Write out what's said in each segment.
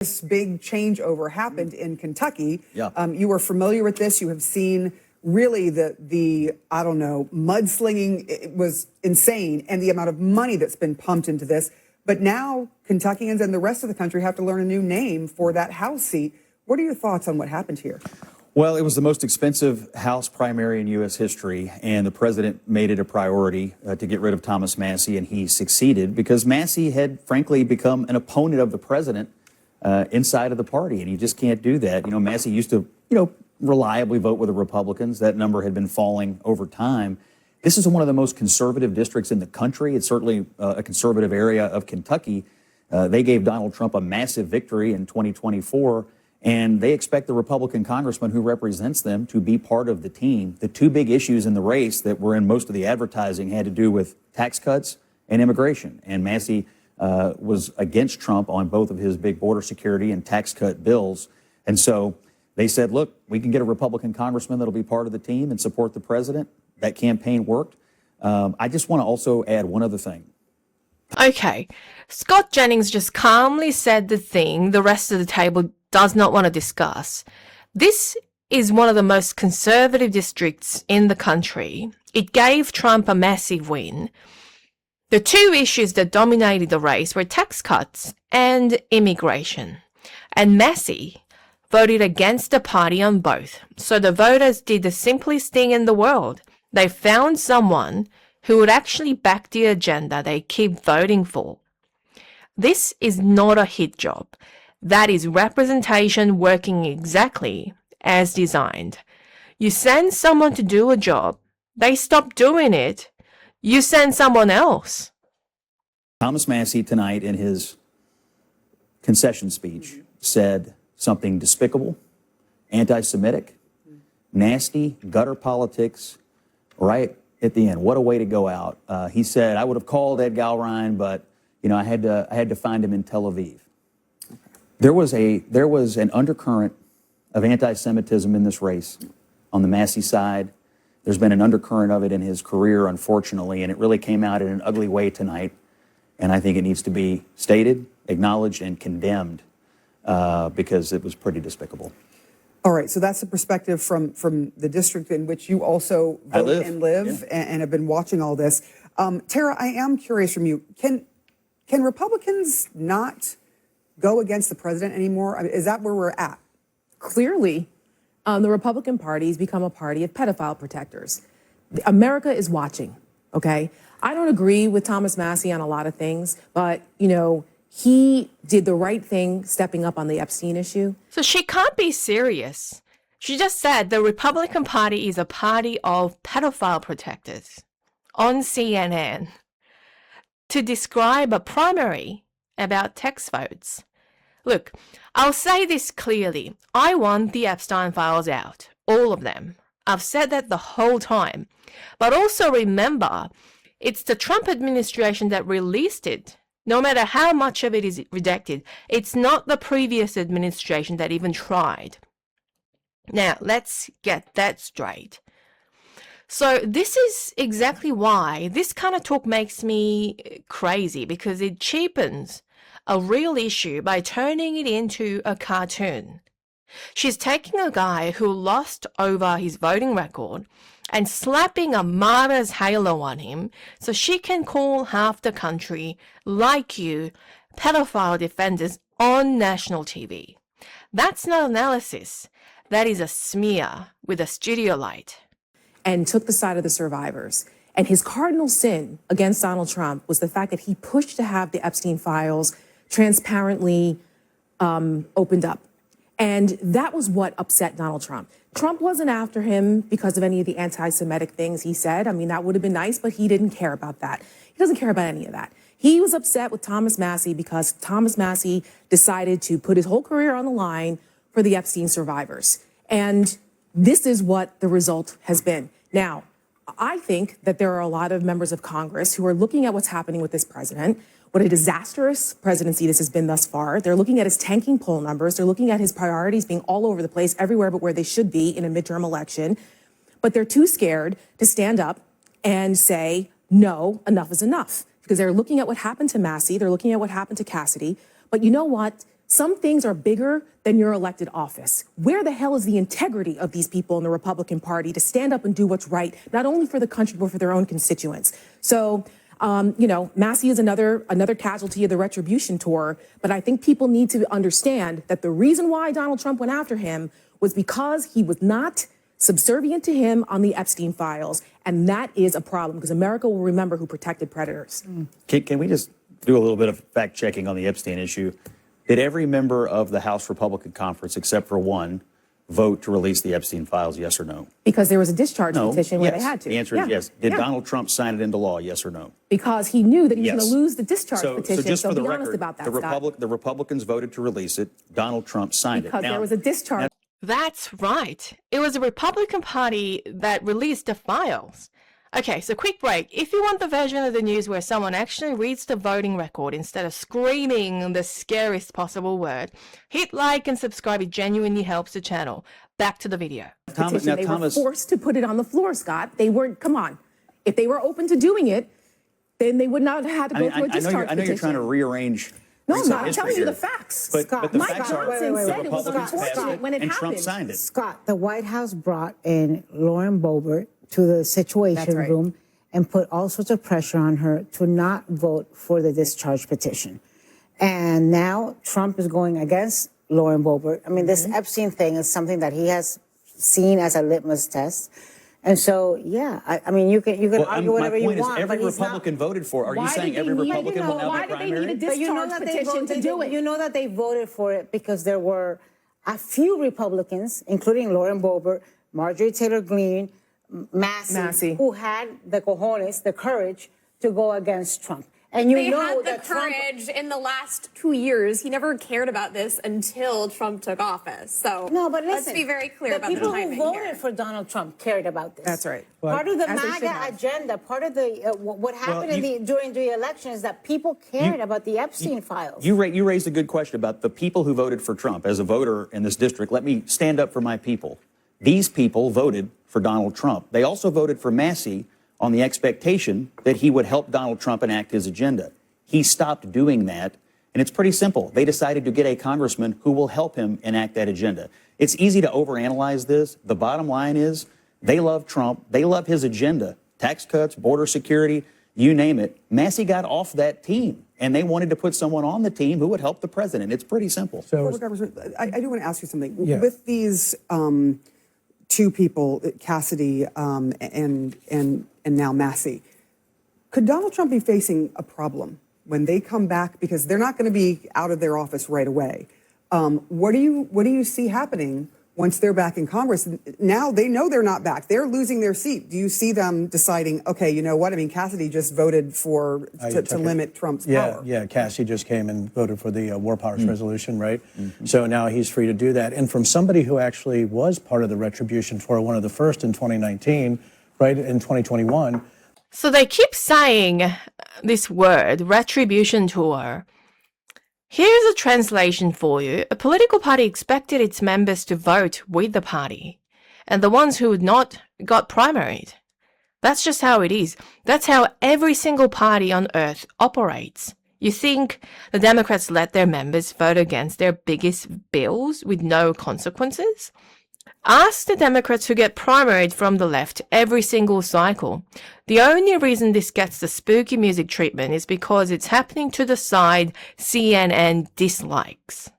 This big changeover happened in Kentucky. Yeah. You were familiar with this. You have seen really the I don't know, mudslinging. It was insane, and the amount of money that's been pumped into this. But now Kentuckians and the rest of the country have to learn a new name for that House seat. What are your thoughts on what happened here? Well, it was the most expensive House primary in U.S. history, and the president made it a priority to get rid of Thomas Massie, and he succeeded because Massie had, frankly, become an opponent of the president inside of the party, and you just can't do that. You know, Massie used to, reliably vote with the Republicans. That number had been falling over time. This is one of the most conservative districts in the country. It's certainly a conservative area of Kentucky. They gave Donald Trump a massive victory in 2024. And they expect the Republican congressman who represents them to be part of the team. The two big issues in the race that were in most of the advertising had to do with tax cuts and immigration. And Massie was against Trump on both of his big border security and tax cut bills. And so they said, look, we can get a Republican congressman that'll be part of the team and support the president. That campaign worked. I just want to also add one other thing. Okay, Scott Jennings just calmly said the thing the rest of the table does not want to discuss. This is one of the most conservative districts in the country. It gave Trump a massive win. The two issues that dominated the race were tax cuts and immigration. And Massie voted against the party on both. So the voters did the simplest thing in the world. They found someone who would actually back the agenda they keep voting for. This is not a hit job. That is representation working exactly as designed. You send someone to do a job, they stop doing it, you send someone else. Thomas Massie tonight in his concession speech said something despicable, anti-Semitic, nasty, gutter politics, right at the end. What a way to go out. He said, I would have called Ed Galrine, but I had to find him in Tel Aviv. There was an undercurrent of anti-Semitism in this race on the Massie side. There's been an undercurrent of it in his career, unfortunately, and it really came out in an ugly way tonight. And I think it needs to be stated, acknowledged, and condemned because it was pretty despicable. All right, so that's the perspective from the district in which you also vote and live, yeah, and have been watching all this. Tara, I am curious from you. Can Republicans not go against the president anymore? I mean, is that where we're at? Clearly, the Republican Party has become a party of pedophile protectors. America is watching, okay? I don't agree with Thomas Massie on a lot of things, but, he did the right thing stepping up on the Epstein issue. So she can't be serious. She just said the Republican Party is a party of pedophile protectors on CNN to describe a primary about text votes. Look, I'll say this clearly. I want the Epstein files out, all of them. I've said that the whole time. But also remember, it's the Trump administration that released it. No matter how much of it is redacted, it's not the previous administration that even tried. Now, let's get that straight. So this is exactly why this kind of talk makes me crazy, because it cheapens a real issue by turning it into a cartoon. She's taking a guy who lost over his voting record and slapping a martyr's halo on him so she can call half the country, like you, pedophile defenders on national TV. That's not analysis. That is a smear with a studio light. And took the side of the survivors. And his cardinal sin against Donald Trump was the fact that he pushed to have the Epstein files transparently opened up. And that was what upset Donald Trump. Trump wasn't after him because of any of the anti-Semitic things he said. I mean, that would have been nice, but he didn't care about that. He doesn't care about any of that. He was upset with Thomas Massie because Thomas Massie decided to put his whole career on the line for the Epstein survivors. And this is what the result has been. Now, I think that there are a lot of members of Congress who are looking at what's happening with this president, what a disastrous presidency this has been thus far. They're looking at his tanking poll numbers. They're looking at his priorities being all over the place, everywhere but where they should be in a midterm election. But they're too scared to stand up and say, no, enough is enough. Because they're looking at what happened to Massie. They're looking at what happened to Cassidy. But you know what? Some things are bigger than your elected office. Where the hell is the integrity of these people in the Republican Party to stand up and do what's right, not only for the country, but for their own constituents? So, Massey is another casualty of the retribution tour. But I think people need to understand that the reason why Donald Trump went after him was because he was not subservient to him on the Epstein files. And that is a problem because America will remember who protected predators. Can we just do a little bit of fact checking on the Epstein issue? Did every member of the House Republican Conference, except for one, vote to release the Epstein files, yes or no? Because there was a discharge petition where they had to. The answer is yes. Did Donald Trump sign it into law, yes or no? Because he knew that he was going to lose the discharge petition. So just for the be honest record, about that, the Republicans voted to release it. Donald Trump signed because it. there was a discharge. That's right. It was the Republican Party that released the files. Okay, so quick break. If you want the version of the news where someone actually reads the voting record instead of screaming the scariest possible word, hit like and subscribe. It genuinely helps the channel. Back to the video. They were forced to put it on the floor, Scott. They weren't, come on. If they were open to doing it, then they would not have had to go through a discharge petition. I know you're trying to rearrange. No, I'm not. I'm telling you the facts. But the Mike facts are Johnson the said it was Republicans passed unfortunate when it and happened. Trump signed it. Scott, the White House brought in Lauren Boebert to the Situation Room and put all sorts of pressure on her to not vote for the discharge petition. And now Trump is going against Lauren Boebert. I mean, this Epstein thing is something that he has seen as a litmus test. And so, yeah, I mean, you can argue whatever you want. Every but Republican voted for. Are you saying every Republican will now get primary? Why did they need a discharge petition to do it? You know that they voted for it because there were a few Republicans, including Lauren Boebert, Marjorie Taylor Greene, Massey, who had the cojones, the courage to go against Trump. And they had the courage in the last 2 years. He never cared about this until Trump took office. So no, but listen, let's be very clear about the timing here. People who voted for Donald Trump cared about this. That's right. Part of the MAGA agenda, part of the what happened during the election is that people cared about the Epstein files. You raised a good question about the people who voted for Trump. As a voter in this district, let me stand up for my people. These people voted for Donald Trump. They also voted for Massey on the expectation that he would help Donald Trump enact his agenda. He stopped doing that, and it's pretty simple. They decided to get a congressman who will help him enact that agenda. It's easy to overanalyze this. The bottom line is they love Trump. They love his agenda. Tax cuts, border security, you name it. Massey got off that team, and they wanted to put someone on the team who would help the president. It's pretty simple. So, I do want to ask you something. Yeah. With these two people, Cassidy and now Massey, could Donald Trump be facing a problem when they come back, because they're not going to be out of their office right away? What do you see happening once they're back in Congress? Now they know they're not back. They're losing their seat. Do you see them deciding, okay, you know what? I mean, Cassidy just voted to limit Trump's power. Yeah, Cassidy just came and voted for the War Powers Resolution, right? So now he's free to do that. And from somebody who actually was part of the retribution tour, one of the first in 2019, right, in 2021. So they keep saying this word, retribution tour. Here's a translation for you. A political party expected its members to vote with the party, and the ones who had not got primaried. That's just how it is. That's how every single party on earth operates. You think the Democrats let their members vote against their biggest bills with no consequences? Ask the Democrats who get primaried from the left every single cycle. The only reason this gets the spooky music treatment is because it's happening to the side CNN dislikes.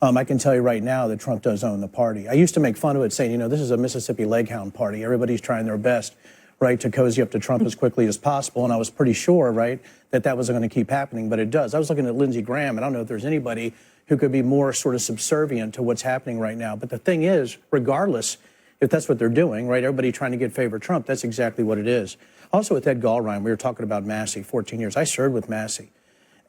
I can tell you right now that Trump does own the party. I used to make fun of it, saying, you know, this is a Mississippi Leghound party. Everybody's trying their best, right, to cozy up to Trump as quickly as possible. And I was pretty sure, right, that wasn't going to keep happening, but it does. I was looking at Lindsey Graham, and I don't know if there's anybody who could be more sort of subservient to what's happening right now. But the thing is, regardless, if that's what they're doing, right, everybody trying to get favor Trump, that's exactly what it is. Also with Ed Gallrein, we were talking about Massey, 14 years. I served with Massey,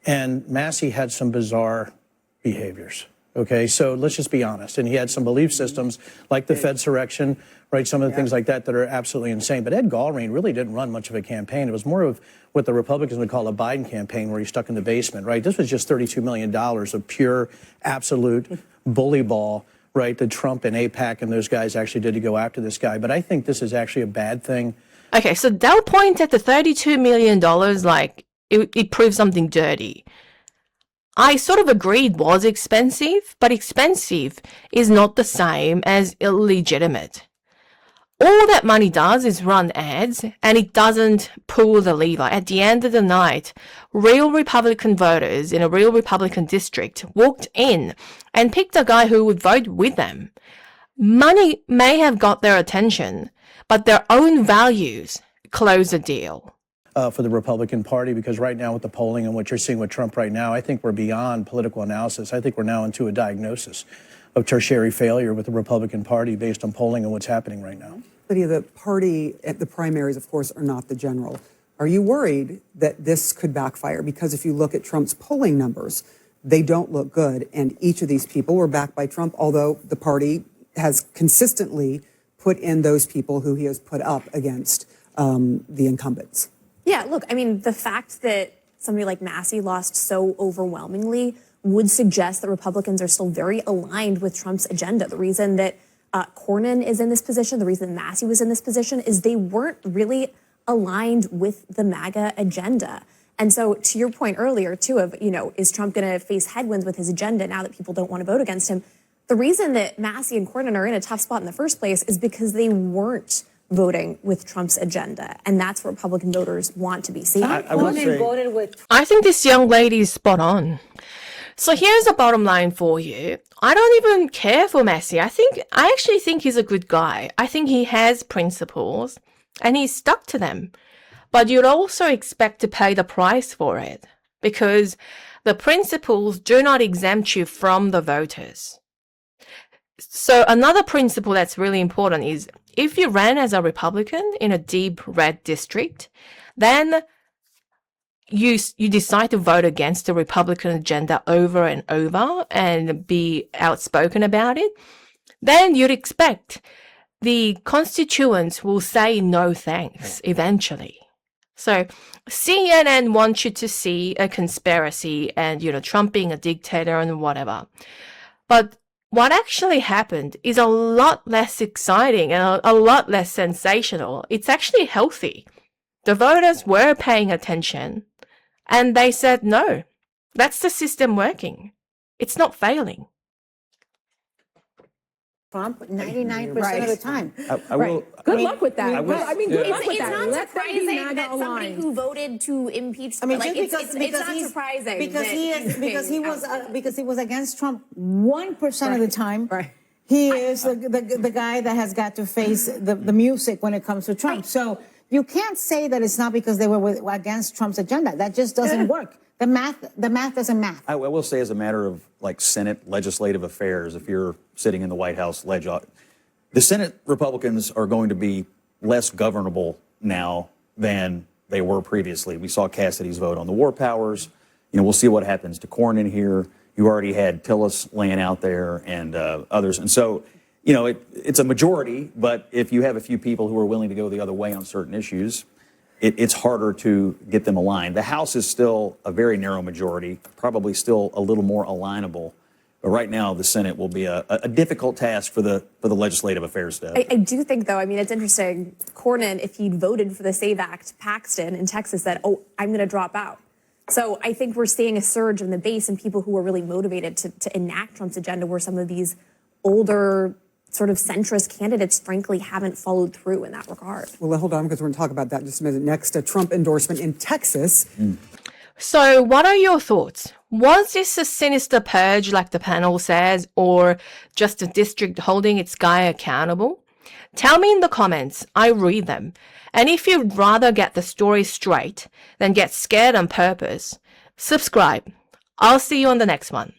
and Massey had some bizarre behaviors. Okay, so let's just be honest. And he had some belief systems like the Fedsurrection, right? Some of the things like that are absolutely insane. But Ed Gallrein really didn't run much of a campaign. It was more of what the Republicans would call a Biden campaign, where he's stuck in the basement, right? This was just $32 million of pure, absolute bully ball, right, that Trump and AIPAC and those guys actually did to go after this guy. But I think this is actually a bad thing. Okay, so they'll point at the $32 million like it proves something dirty. I sort of agreed was expensive, but expensive is not the same as illegitimate. All that money does is run ads, and it doesn't pull the lever. At the end of the night, real Republican voters in a real Republican district walked in and picked a guy who would vote with them. Money may have got their attention, but their own values close the deal. For the Republican Party, because right now with the polling and what you're seeing with Trump right now, I think we're beyond political analysis. I think we're now into a diagnosis of tertiary failure with the Republican Party based on polling and what's happening right now. Lydia, the party at the primaries, of course, are not the general. Are you worried that this could backfire? Because if you look at Trump's polling numbers, they don't look good. And each of these people were backed by Trump, although the party has consistently put in those people who he has put up against the incumbents. Yeah, look, I mean, the fact that somebody like Massey lost so overwhelmingly would suggest that Republicans are still very aligned with Trump's agenda. The reason that Cornyn is in this position, the reason Massey was in this position, is they weren't really aligned with the MAGA agenda. And so to your point earlier, too, of, is Trump going to face headwinds with his agenda now that people don't want to vote against him? The reason that Massey and Cornyn are in a tough spot in the first place is because they weren't voting with Trump's agenda. And that's what Republican voters want to be seeing. I think this young lady is spot on. So here's the bottom line for you. I don't even care for Massey. I actually think he's a good guy. I think he has principles and he's stuck to them. But you'd also expect to pay the price for it because the principles do not exempt you from the voters. So another principle that's really important is if you ran as a Republican in a deep red district, then you decide to vote against the Republican agenda over and over and be outspoken about it, then you'd expect the constituents will say no thanks eventually. So CNN wants you to see a conspiracy and, Trump being a dictator and whatever. But what actually happened is a lot less exciting and a lot less sensational. It's actually healthy. The voters were paying attention and they said, no, that's the system working. It's not failing. Trump 99% of the time. I will. Good luck with that. I will- Good luck with It's that. not Let them be surprising MAGA that somebody aligned. who voted to impeach. I mean, like, just it's not surprising because he was against Trump 1% of the time. Right. He is the guy that has got to face the music when it comes to Trump. So you can't say that it's not because they were against Trump's agenda. That just doesn't work. The math doesn't math. I will say, as a matter of Senate legislative affairs, if you're sitting in the White House, the Senate Republicans are going to be less governable now than they were previously. We saw Cassidy's vote on the war powers. We'll see what happens to Cornyn here. You already had Tillis laying out there and others. And so, it's a majority, but if you have a few people who are willing to go the other way on certain issues, it's harder to get them aligned. The House is still a very narrow majority, probably still a little more alignable. But right now, the Senate will be a difficult task for the legislative affairs staff. I do think, though, it's interesting. Cornyn, if he'd voted for the SAVE Act, Paxton in Texas said, I'm going to drop out. So I think we're seeing a surge in the base and people who are really motivated to enact Trump's agenda, where some of these older sort of centrist candidates, frankly, haven't followed through in that regard. Well, hold on, because we're going to talk about that in just a minute. Next, a Trump endorsement in Texas. So what are your thoughts? Was this a sinister purge, like the panel says, or just a district holding its guy accountable? Tell me in the comments. I read them. And if you'd rather get the story straight than get scared on purpose, subscribe. I'll see you on the next one.